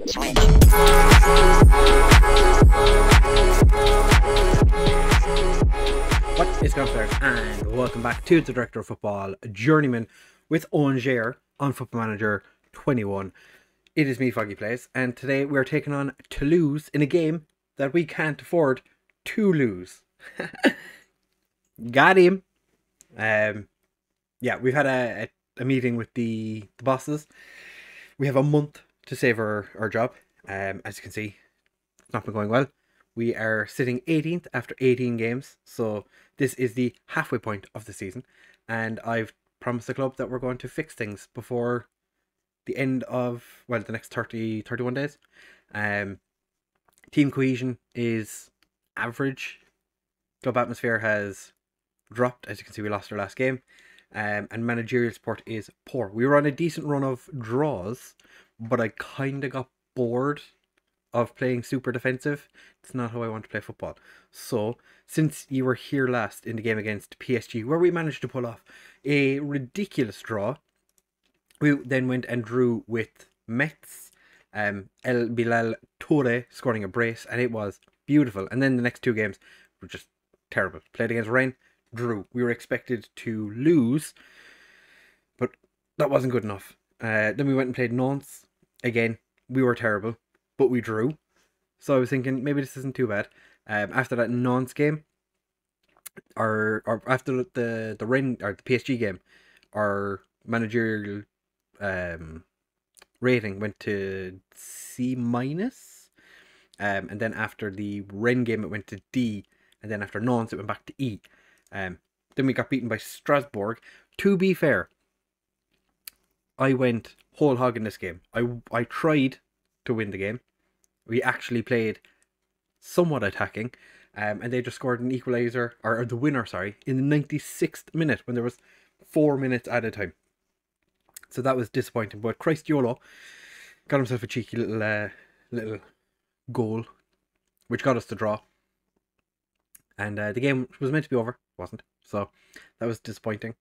What is going on, players, and welcome back to the Director of Football Journeyman with Owen Jair on Football Manager 21. It is me, FoggyPlays, and today we are taking on Toulouse in a game that we can't afford to lose. Got him. Yeah, we've had a meeting with the bosses. We have a month to save our job. As you can see, it's not been going well. We are sitting 18th after 18 games, so this is the halfway point of the season, and I've promised the club that we're going to fix things before the end of, well, the next 31 days. Team cohesion is average. Club atmosphere has dropped. As you can see, we lost our last game. And managerial support is poor. We were on a decent run of draws, but I kind of got bored of playing super defensive. It's not how I want to play football. So, since you were here last in the game against PSG, where we managed to pull off a ridiculous draw, we then went and drew with Metz. El Bilal Toure scoring a brace, and it was beautiful. And then the next two games were just terrible. Played against Rennes, drew. We were expected to lose, but that wasn't good enough. Then we went and played Nantes. Again, we were terrible, but we drew. So I was thinking, maybe this isn't too bad. After that Nantes game, or after the Rennes, or the PSG game, our managerial rating went to C-. And then after the Rennes game, it went to D. And then after Nantes, it went back to E. Then we got beaten by Strasbourg. To be fair, I went whole hog in this game. I tried to win the game. We actually played somewhat attacking, and they just scored an equaliser, or the winner, sorry, in the 96th minute when there was 4 minutes added time. So that was disappointing. But Christ Yolo got himself a cheeky little goal, which got us the draw. And the game was meant to be over, wasn't. So that was disappointing.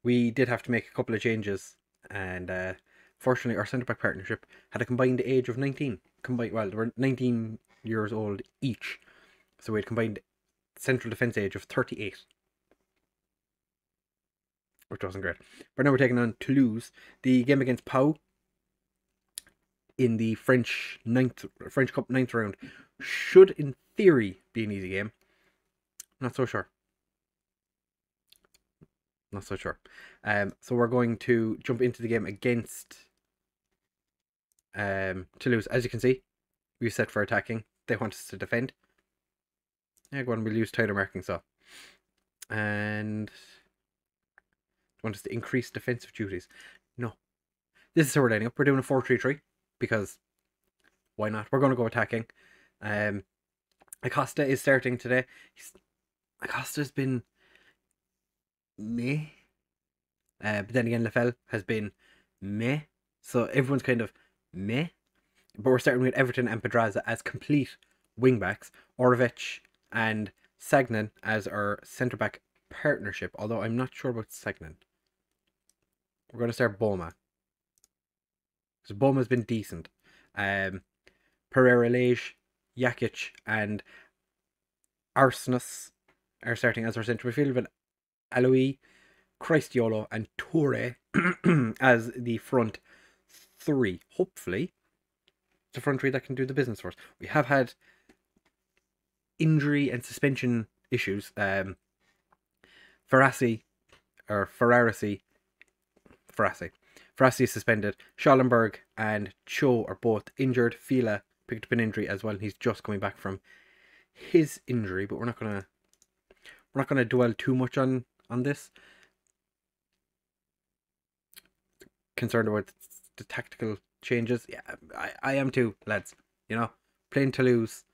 We did have to make a couple of changes, and fortunately our centre-back partnership had a combined age of 19. Well, they were 19 years old each. So we had combined central defence age of 38. Which wasn't great. But now we're taking on Toulouse. The game against Pau in the French Cup 9th round should, in theory, be an easy game. Not so sure. Not so sure. So we're going to jump into the game against Toulouse. As you can see, we've set for attacking. They want us to defend. Yeah, go on, we'll use tighter marking, so. And want us to increase defensive duties. No. This is how we're lining up. We're doing a 4-3-3 because why not? We're going to go attacking. Acosta is starting today. Acosta's been meh. But then again, Lefel has been meh. So everyone's kind of meh. But we're starting with Everton and Pedraza as complete wingbacks. Orvech and Sagnan as our centre-back partnership. Although I'm not sure about Sagnan. We're going to start Boma. Because Boma's been decent. Pereira Lage, Jakic and Arsenis are starting as our centre midfield, with Aloui, Christiolo and Toure as the front three. Hopefully, it's a front three that can do the business for us. We have had injury and suspension issues. Ferrasi is suspended. Schallenberg and Cho are both injured. Fila picked up an injury as well, and he's just coming back from his injury. But we're not gonna dwell too much on this. Concerned about the tactical changes. Yeah, I am too, lads. You know, playing Toulouse.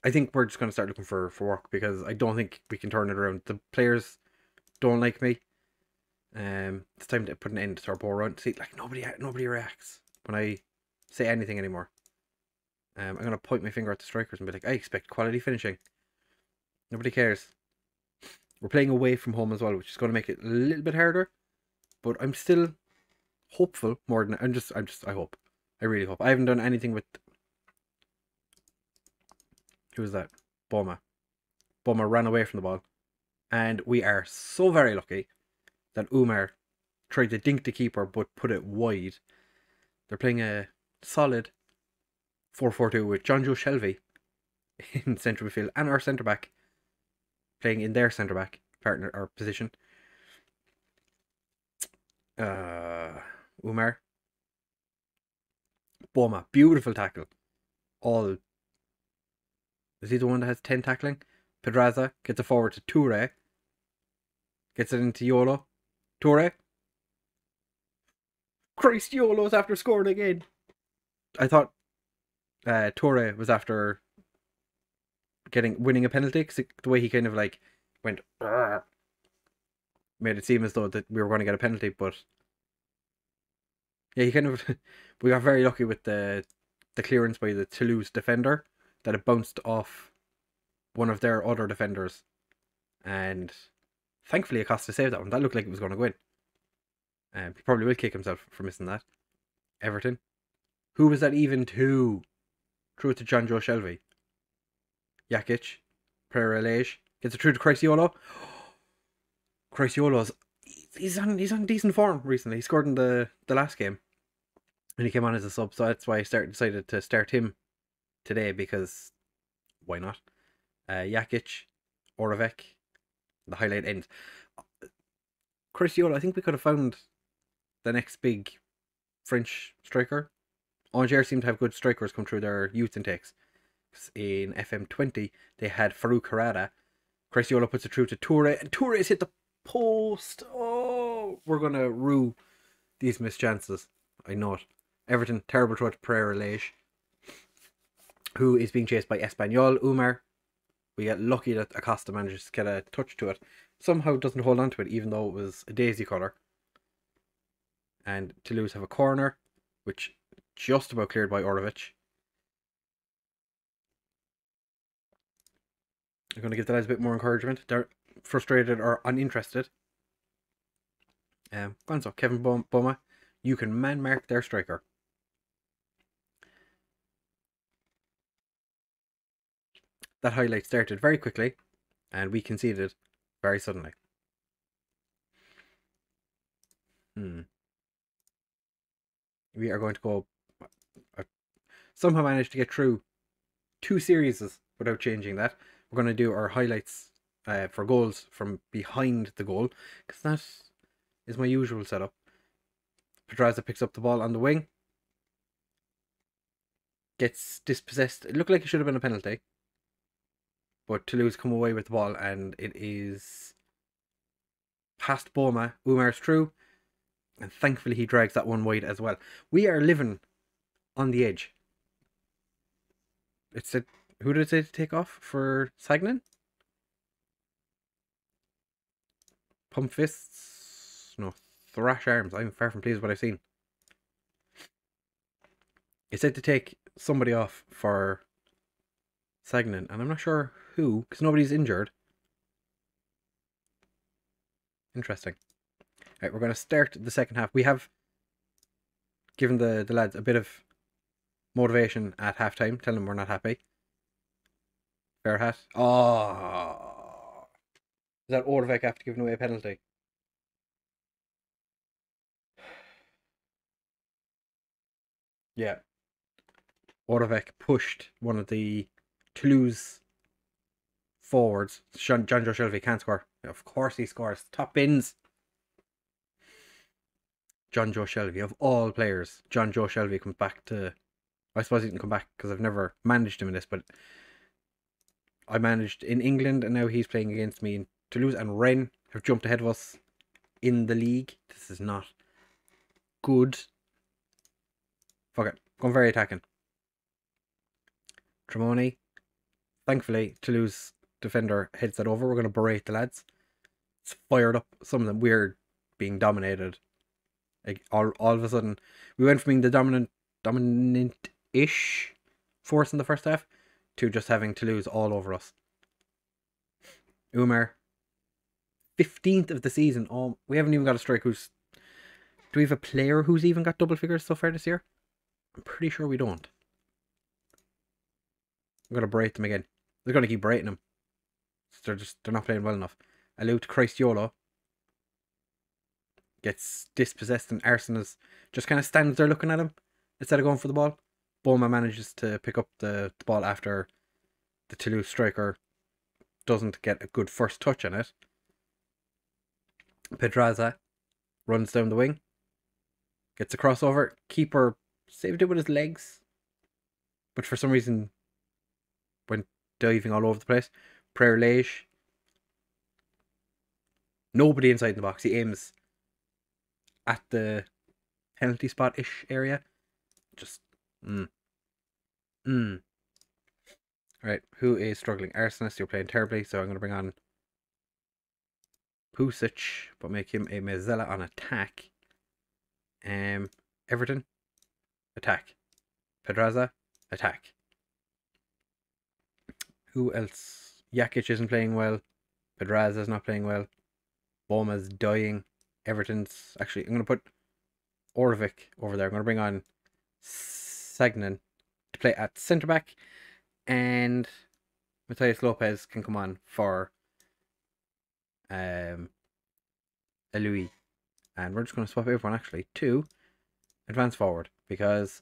I think we're just gonna start looking for work, because I don't think we can turn it around. The players don't like me. It's time to put an end to our ball run. See, like nobody reacts when I say anything anymore. I'm gonna point my finger at the strikers and be like, I expect quality finishing. Nobody cares. We're playing away from home as well, which is going to make it a little bit harder. But I'm still hopeful more than I hope. I really hope. I haven't done anything with... Who was that? Boma. Boma ran away from the ball. And we are so very lucky that Umar tried to dink the keeper but put it wide. They're playing a solid 4-4-2 with John Joe Shelby in central midfield and our centre back playing in their centre back partner or position. Umar. Boma, beautiful tackle. All. Is he the one that has 10 tackling? Pedraza gets it forward to Toure. Gets it into Yolo. Toure. Christ, Yolo's after scoring again. I thought Toure was after winning a penalty, because the way he kind of like went, made it seem as though that we were going to get a penalty, but yeah, he kind of we got very lucky with the clearance by the Toulouse defender, that it bounced off one of their other defenders, and thankfully Acosta saved that one. That looked like it was going to go in. He probably will kick himself for missing that. Everton. Who was that even to? Threw it to John Joe Shelby. Jakic. Pereira Lage. Gets it through to Criciolo. Criciolo's he's on decent form recently. He scored in the last game. And he came on as a sub, so that's why I decided to start him today, because why not? Jakic, Oravec, the highlight ends. Criciolo, I think we could have found the next big French striker. Angers seem to have good strikers come through their youth intakes. In FM20, they had Farouk Harada. Criciolo puts it through to Toure, and Toure has hit the post. Oh, we're going to rue these missed chances. I know it. Everton, terrible throw to Pereira Lage, who is being chased by Espanyol. Umar, we get lucky that Acosta manages to get a touch to it. Somehow doesn't hold on to it, even though it was a daisy cutter. And Toulouse have a corner, which just about cleared by Orovic. I'm going to give the lads a bit more encouragement. They're frustrated or uninterested. Go on, so Kevin Boma, you can man mark their striker. That highlight started very quickly, and we conceded very suddenly. We are going to go... somehow managed to get through 2 series without changing that. We're going to do our highlights for goals from behind the goal, because that is my usual setup. Pedraza picks up the ball on the wing. Gets dispossessed. It looked like it should have been a penalty, but Toulouse come away with the ball, and it is past Boma. Umar's through, and thankfully he drags that one wide as well. We are living on the edge. It said, who did it say to take off for Sagnan? Pump fists? No, thrash arms. I'm far from pleased with what I've seen. It said to take somebody off for Sagnan, and I'm not sure who, because nobody's injured. Interesting. Right, we're going to start the second half. We have given the lads a bit of motivation at halftime, telling them we're not happy. Fair hat. Oh, is that Orvek after giving away a penalty? Yeah. Orvek pushed one of the Toulouse forwards. John Joe Shelby can't score. Of course he scores. Top bins. John Joe Shelby, of all players, John Joe Shelby comes back to... I suppose he didn't come back because I've never managed him in this, but I managed in England, and now he's playing against me in Toulouse, and Rennes have jumped ahead of us in the league. This is not good. Fuck it. Going very attacking. Tremoni. Thankfully, Toulouse defender heads that over. We're going to berate the lads. It's fired up. Some of them weird being dominated. Like all of a sudden, we went from being the dominant-ish force in the first half to just having Toulouse all over us. Umar, 15th of the season. Oh, we haven't even got a striker who's... Do we have a player who's even got double figures so far this year? I'm pretty sure we don't. I'm going to berate them again. They're going to keep berating them. They're not playing well enough. Allude to Christiolo. Gets dispossessed, and Arsenal's just kind of stands there looking at him instead of going for the ball. Boma manages to pick up the ball after the Toulouse striker doesn't get a good first touch on it. Pedraza runs down the wing. Gets a crossover. Keeper saved it with his legs. But for some reason went diving all over the place. Prayer Lage. Nobody inside the box. He aims at the penalty spot-ish area. Just, Alright, who is struggling? Arsenis, you're playing terribly, so I'm going to bring on Pusic, but make him a Mezzella on attack. Everton, attack. Pedraza, attack. Who else? Jakic isn't playing well. Pedraza's not playing well. Boma's dying. Everton's... Actually, I'm going to put Orvik over there. I'm going to bring on Sagnan to play at centre-back. And Matthias Lopez can come on for Louis. And we're just going to swap everyone, actually, to advance forward. Because...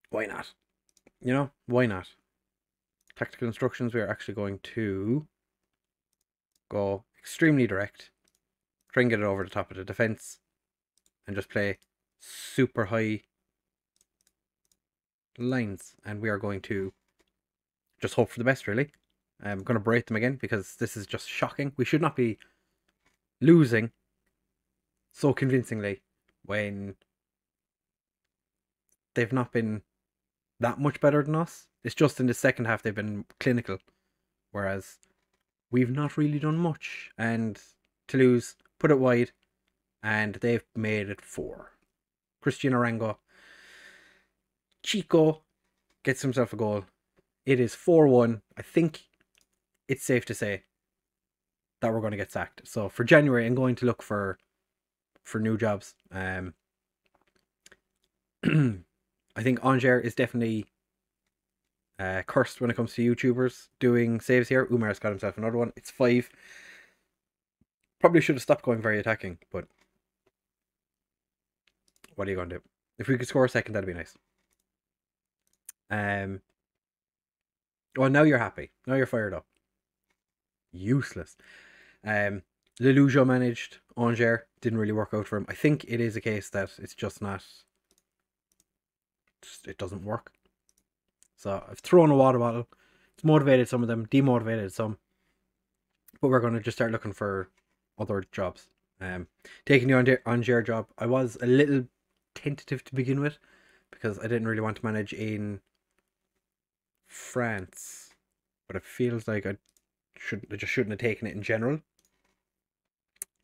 why not? You know, why not? Tactical instructions, we are actually going to go extremely direct. Try and get it over the top of the defence. And just play super high lines. And we are going to just hope for the best, really. I'm going to berate them again because this is just shocking. We should not be losing so convincingly when they've not been that much better than us. It's just in the second half they've been clinical, whereas we've not really done much. And Toulouse put it wide, and they've made it 4. Christian Arango. Chico gets himself a goal. It is 4-1. I think it's safe to say that we're going to get sacked. So for January, I'm going to look for new jobs. I think Angers is definitely cursed when it comes to YouTubers doing saves here. Umar's got himself another one. It's 5. Probably should have stopped going very attacking, but what are you going to do? If we could score a second, that'd be nice. Well, now you're happy. Now you're fired up. Useless. Leloujo managed Angers. Didn't really work out for him. I think it is a case that it's just not... it doesn't work. So I've thrown a water bottle. It's motivated some of them, demotivated some. But we're going to just start looking for other jobs. Taking the Angers job, I was a little tentative to begin with because I didn't really want to manage in France. But it feels like I just shouldn't have taken it in general.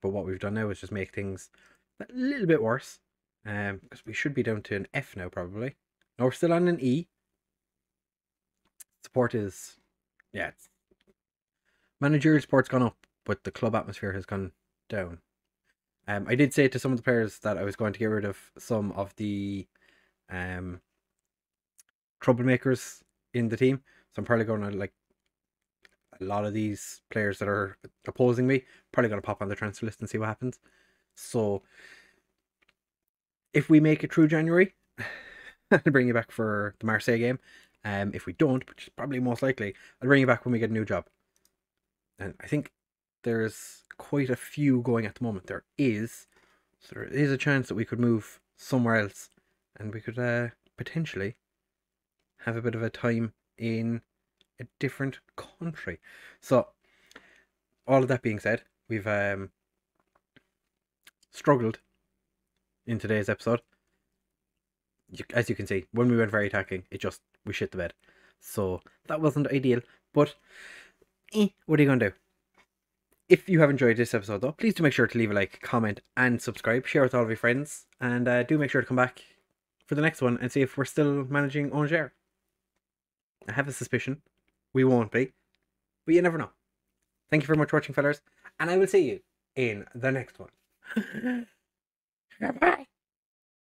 But what we've done now is just make things a little bit worse. Because we should be down to an F now, probably. No, we're still on an E. Support is... yeah, managerial support's gone up, but the club atmosphere has gone down. I did say to some of the players that I was going to get rid of some of the troublemakers in the team. So I'm probably going to, like, a lot of these players that are opposing me, probably going to pop on the transfer list and see what happens. So if we make it through January, I'll bring you back for the Marseille game. If we don't, which is probably most likely, I'll bring you back when we get a new job. And I think there's quite a few going at the moment. There is. So there is a chance that we could move somewhere else. And we could potentially have a bit of a time in a different country. So, all of that being said, we've struggled in today's episode. As you can see, when we went very attacking, we shit the bed. So, that wasn't ideal. But, what are you going to do? If you have enjoyed this episode though, please do make sure to leave a like, comment and subscribe. Share with all of your friends. And do make sure to come back for the next one and see if we're still managing Angers. I have a suspicion we won't be. But you never know. Thank you very much for watching, fellas. And I will see you in the next one. Bye.